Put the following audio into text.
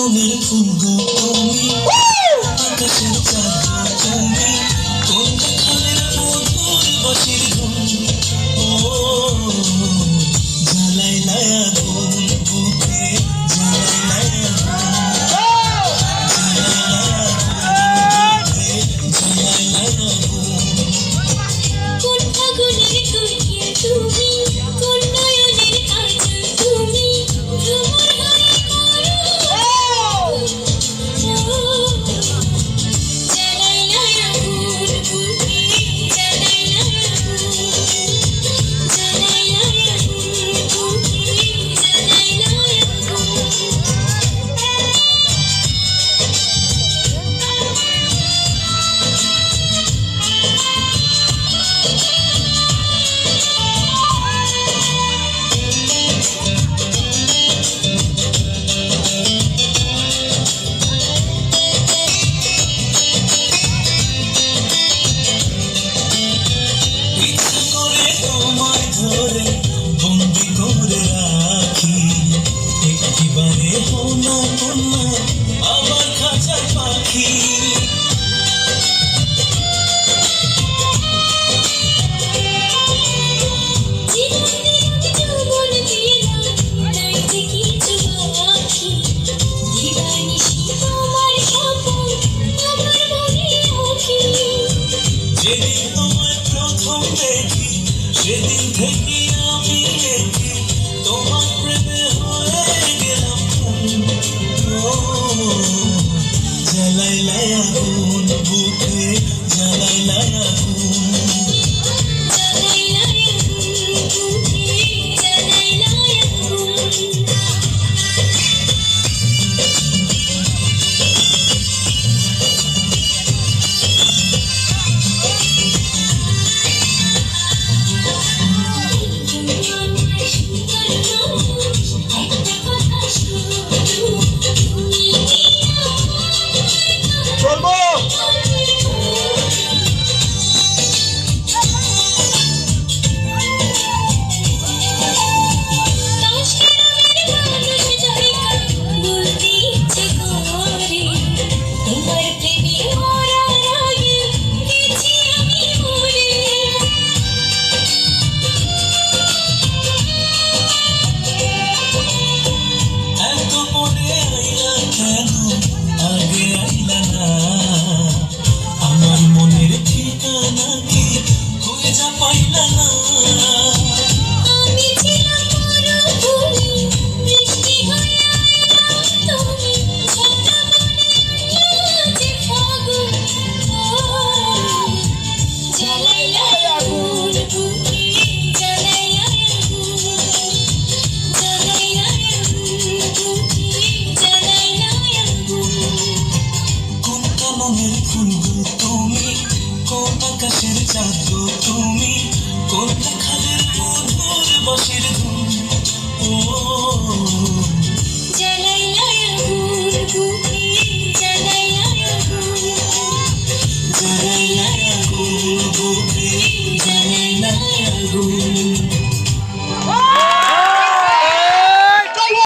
রঙের ফুল গো তুমি, আকাশের চাঁদ গো তুমি, কোন খালের মধুর বাঁশির ধুন। ও জ্বালাইলাই আগুন বুকে, জ্বালাইলাই আগুন, জ্বালাইলাই আগুন। কোন ফাগুনের কোকিল তুমি, কোন নয়নের কাজল তুমি, ভ্রমর হয়ে করো জ্বালাইলাই আগুন বুকে, জ্বালাইলাই আগুন, জ্বালাইলাই আগুন বুকে, জ্বালাইলাই আগুন। ইচ্ছে করে তোমায় ধরে বন্দি করে রাখি, একটিবারে হও না কন্যা আবার খাঁচার পাখি। জীবন যৌবন দিলাম, নাই যে কিছু বাকি, দিবানিশি তোমার স্বপন আমার মনে আঁকি। যেদিন তোমায় প্রথম দেখি সেদিন থেকে আমি দেখি তোমার প্রেমে হয়ে গেলাম খুন। ও জ্বালাইলাই আগুন বুকে, জ্বালাইলাই আগুন। জ্বালাইলাই আগুন বুকে, জ্বালাইলাই আগুন। আমার সুন্দর মানুষ, একটা কথা শোনো, তুমি কি চলবো বলতে ইচ্ছে করে, তোমার প্রেমে মরার আগে গেছি আমি মরে। এত পরে আইলা কেন, আগে আইলা না? আমার মনের ঠিকানা কি খুঁজে পাইলা না? আমি ছিলাম মরুভূমি, বৃষ্টি হয়ে এলাম তুমি, ঝরা মনে আজ ফাগুন। জ্বালাইলাই আগুন বুকে, জ্বালাইলাই আগুন, জ্বালাইলাই আগুন বুকে, জ্বালাইলাই আগুন। কোন কাননের ফুল গো তুমি, কোন আকাশের চাঁদ গো তুমি, কোন খালের মধুর বাঁশির ধুন। ও জ্বালাইলাই আগুন বুকে, জ্বালাইলাই আগুন, জ্বালাইলাই আগুন বুকে, জ্বালাইলাই আগুন।